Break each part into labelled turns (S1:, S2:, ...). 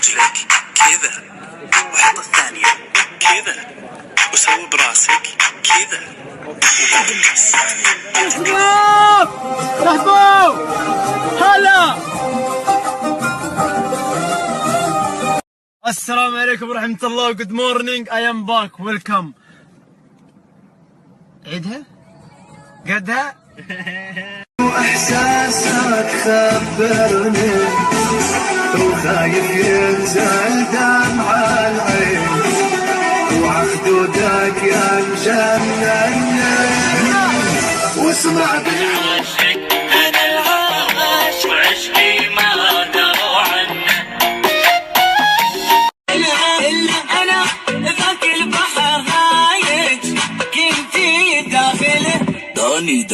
S1: رجلك كذا، وحط الثانية كذا، وسوي براسك كذا، وبالنص.
S2: رحبوا هلا. السلام عليكم ورحمة الله. Good morning. I am back. Welcome. عيدها؟ قدها؟
S3: احساسك خبرني، وخايف ينزل دمع العين، وعخدودك يا مجنن، واسمع بعشق انا العاش، وعشقي ما دروا عنه، الا انا ذاك البحر هايج، كنتي داخله داني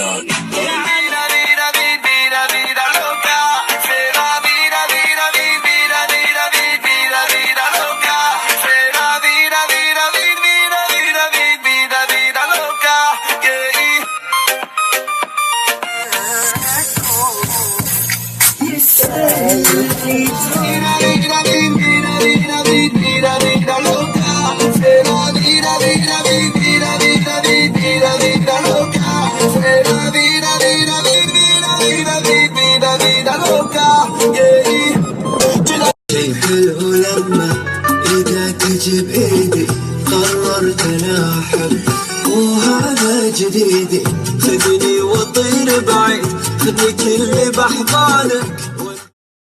S3: شي حلو لما ايدك تجي بايدي، قررت انا احب وهذا جديدي، خذني وطير بعيد، خذني كل باحضانك